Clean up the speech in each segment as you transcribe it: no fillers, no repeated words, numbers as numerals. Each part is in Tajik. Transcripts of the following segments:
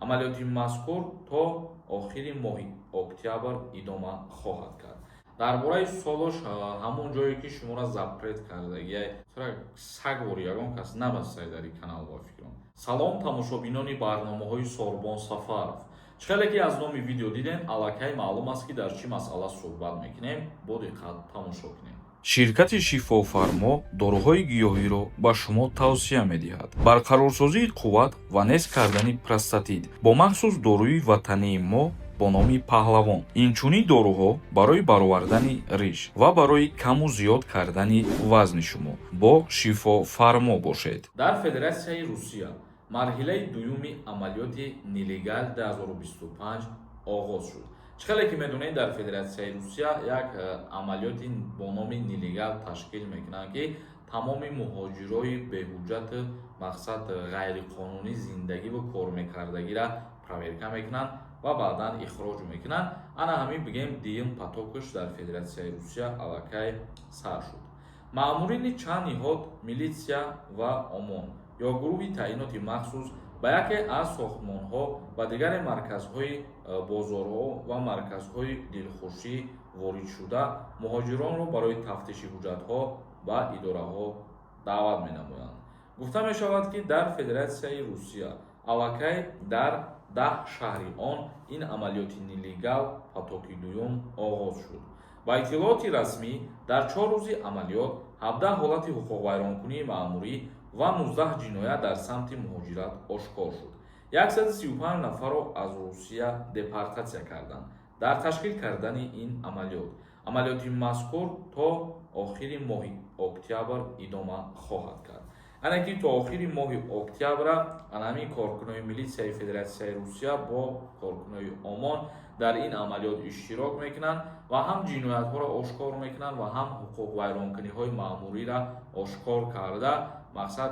амалиёти мазкур то охири моҳи октябр идома хоҳад кард. дар бораи солош ҳамон ҷое ки шуморо запрет кардаги сагвори ягон кас набастаи дар ин канал ба фикрам. Салом тамошобинони барномаҳои Сорбон Сафаров. Чхеле ки аз номи видео дидем, аллакай маълум аст ки дар чӣ масъала суҳбат мекунем. Бо диққат тамошо кунем. Ширкати Шифофармо доруҳои гиёҳиро ба шумо тавсия медиҳад. Барқарорсозии қувват ва нест кардани простатит бо махсус доруи ватании мо бо номи Паҳлавон. Инчунин доруҳо барои баровардани риш ва барои каму зиёд кардани вазни шумо бо Шифофармо бошед. Дар Федератсияи Русия марҳилаи дуюми амалиёти нелегал 2025 оғоз шуд. Чхеле ки медонед, дар Федератсияи Русия як амалиёти бо номи нелегал ташкил мекунанд ки тамоми муҳоҷирои беҳуҷҷат мақсад ғайриқонунӣ зиндагиву кормекардагиро проверка мекунанд ва баъдан ихроҷ мекунанд. Ана ҳамин бигем диюм потокаш дар Федератсияи Русия аллакай сар шуд. маъмурини чанд ниҳод, милитсия ва омон ё гурӯҳи таъиноти махсус ба яке аз сохтмонҳо ва дигаре марказҳои бозорҳо ва марказҳои дилхушӣ ворид шуда муҳоҷиронро барои тафтиши ҳуҷҷатҳо ба идораҳо даъват менамоянд. гуфта мешавад ки дар Федератсияи Русия аллакай дар 10 шаҳри он ин амалиёти нелегал потоки дуюм оғоз шуд. ба иттилооти расмӣ дар 4 рӯзи амалиёт 17 ҳолати ҳуқуқвайронкунии маъмурӣ ва 19 ҷиноят дар самти муҳоҷират ошкор шуд. 135 нафарро аз Русия депортатсия карданд дар ташкил кардани ин амалиёт. амалиёти мазкур то охири моҳи октябр идома хоҳад кард. ана ки то охири моҳи октябра анами коркунои милитсияи Федератсияи Русия бо коркунои омон дар ин амалиёт иштирок мекунанд ва ҳам ҷиноятҳоро ошкор мекунанд ва ҳам ҳуқуқвайронкуниҳои маъмуриро ошкор карда мақсад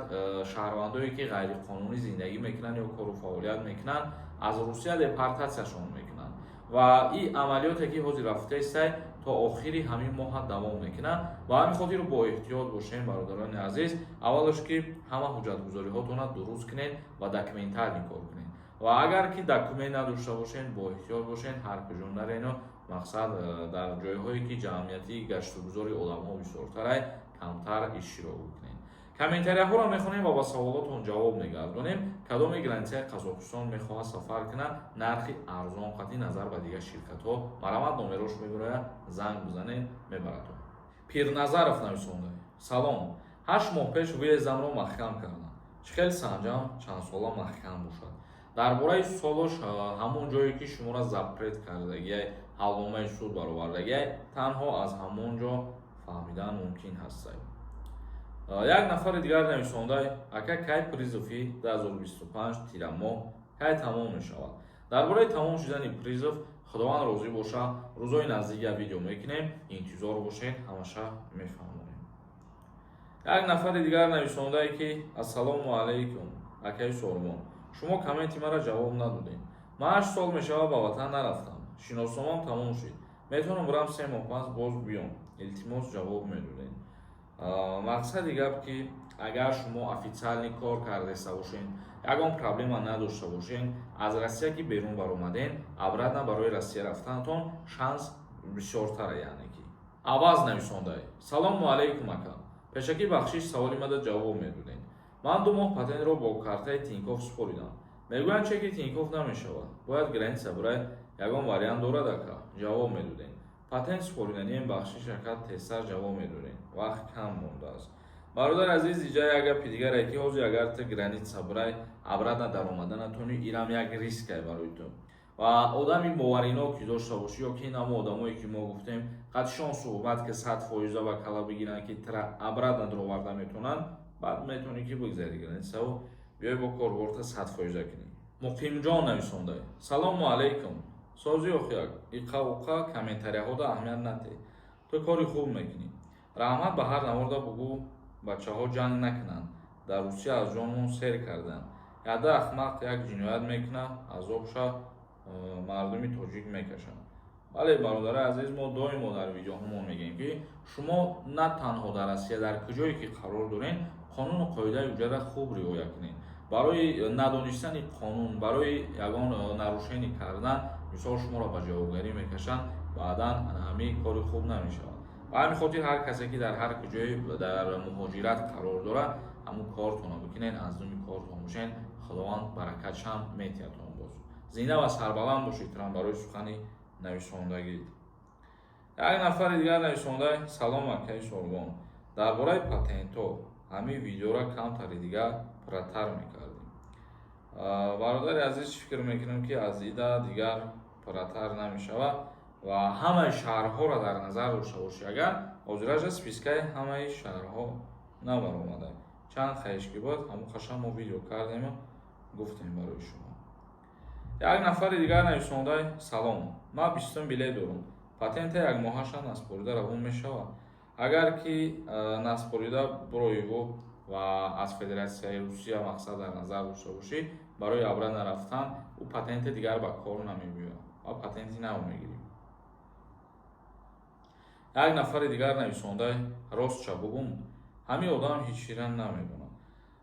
шаҳрвандое ки ғайриқонунӣ зиндагӣ мекунанд ё кору фаъолият мекунанд аз Русия депортатсияшон мекунанд ва ин амалиёте ки ҳозир рафтаистай то охири ҳамин моҳа давом мекунад ва ҳамин хотир бо эҳтиёт бошем бародарони азиз. аввалаш ки ҳама ҳуҷҷатгузориҳотона дуруст кунед ва документарни кор кунед ва агар ки документ надошта бошед бо эҳтиёт бошед, ҳар куҷо нарену мақсад дар ҷойҳое ки ҷамъияти гаштугузори одамҳо бисёртарай камтар иштирок бикунед. комментарияҳоро мехонем ва ба саволотон ҷавоб мегардонем. кадоме границаи Қазоқистон мехоҳад сафар кунад, нархи арзон қатъи назар ба дигар ширкатҳо марамат номерош мебарояд, занг бизанед, мебаратон. Пирназаров нависонда: салом, 8 моҳ пеш виезамро маҳкам кардам. чихел санҷам чанд сола маҳкам бошад. дар бораи солош ҳамон ҷое ки шуморо запрет кардагиай ҳалномаи суд баровардагиай танҳо аз ҳамон ҷо фаҳмидан мумкин ҳастай. як нафари дигар нависонда: ака кай призови 2025 тирамоҳ кай тамом мешавад. дар бораи тамом шудани призов худованд розӣ боша, рӯзои наздик як видео мекунем, интизор бошед, ҳамаша мефаҳмонем. як нафари дигар нависондае ки ассалому алайкум акаи Сорбон, шумо комменти маро ҷавоб надодед. ман 8 сол мешавад ба ватан нарафтам. шиносномам тамом шуд. метавонам бурам 3 моҳ пас боз биём. илтимос ҷавоб медодед. мақсади гап ки агар шумо официални кор кардаиста бошед, ягон проблема надошта бошед, аз Россия ки берун баромаден, обратно барои Россия рафтанатон шанс бисёртара. яъне ки аваз нависондай: салому алайкум ака, пешакӣ бахшиш саволи мада ҷавоб медодед. ман 2 моҳ патентро бо картаи Тинькофф супоридам. мегӯянд че ки Тинькофф намешавад, бояд граница бурад, ягон вариант дорад ака? ҷавоб медодед. патент супоридании бахшиш ака тезтар ҷавоб медодед. вақт кам мондааст. бародар азиз, иҷа як гапи дигаре ки ҳозир агар ту граница бурай, обратно даромаданатони инам як рискай барои ту ва одами боварино ки дошта бошӣ ё ки ин ҳамо одамое ки мо гуфтем қатъишон суҳбат ки 100% ба кала бигиранд ки тра обратно дароварда метавонанд, баъд метавонӣ ки бигзари границаву биёй бо корборта 100% кунӣ. муқимҷон нависондай: салому алайкум, сози охияк иқауқа комментарияҳода аҳамият нате, ту кори хуб мекунӣ. раҳмат ба ҳар наворда бугӯ бачаҳо ҷанг накунанд, дар Русия аз ҷонмон сер карданд. яда ахмақ як ҷиноят мекунад, азобша мардуми тоҷик мекашад. бале бародари азиз, мо доимо дар видеоҳомон мегӯем ки шумо на танҳо дар Россия, дар куҷое ки қарор доред, қонуну қоидаи ҳуҷҷатро хуб риоя кунед. барои надонистани қонун, барои ягон нарушени кардан мисол шуморо ба ҷавобгарӣ мекашанд, баъдан ҳамин кори хуб намешавад. ба ҳамин хотир ҳар касе ки дар ҳар куҷое дар муҳоҷират қарор дорад, ҳамун кортонро бикунед, аз думи кортон бошед, худованд баракатшам метиҳатон. боз зинда ва сарбаланд бошед. Трам барои сухани нависондагӣ. Як нафари дигар нависонда: салом Маккаи Соргон. Дар бораи патентҳо ҳамин видеоро камтари дигар пурратар мекардем. Бародари азиз фикр мекунем ки аз ида дигар пурратар намешавад ва ҳамаи шаҳрҳоро дар назар дошта бошӣ. Агар ҳозираҷа спискаи ҳамаи шаҳрҳо набаромада, чанд хаҳишки бод ҳамун қашан мо видео кардем ва гуфтем барои шумо. Як нафари дигар нависонда: салом, ман 20 билет дорам. Патента як моҳаша наспорида равон мешавад. Агар ки наспорида бироиву ва аз Федератсияи Русия мақсад дар назар дошта бошӣ, барои абра нарафтан ӯ патенти дигар ба кор намебиёяд ва патенти нав мегирӣ. Як нафари дигар нависонда: ростча бугум, ҳамин одам ҳеҷ чира намедонад.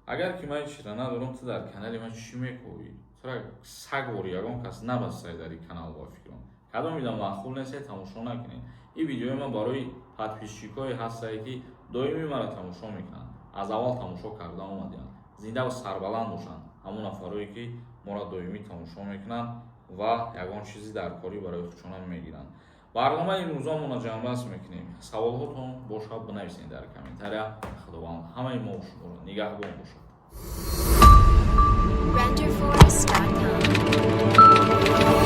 Агар ки ман ҳеҷ чира надорам, ту дар канали ман чӣ мекоҳӣ? Чара саг вори ягон кас набастаи дар ин канал ба фикрам. Кадом видео маъқул нест, тамошо накунед. Ин видеои ман барои подписчикҳое ҳастае ки доимӣ маро тамошо мекунанд. Аз аввал тамошо карда омадианд. Зинда ва сарбаланд бошанд ҳамон нафарое ки моро доимӣ тамошо мекунанд ва ягон чизи дар корӣ барои худшонам мегиранд. барномаи имрӯзамонро ҷамъбаст мекунем. Саволҳотон бошад бинависед дар комментария. Худованд ҳамаи мо шуморо нигаҳбон бошад. renderforest.com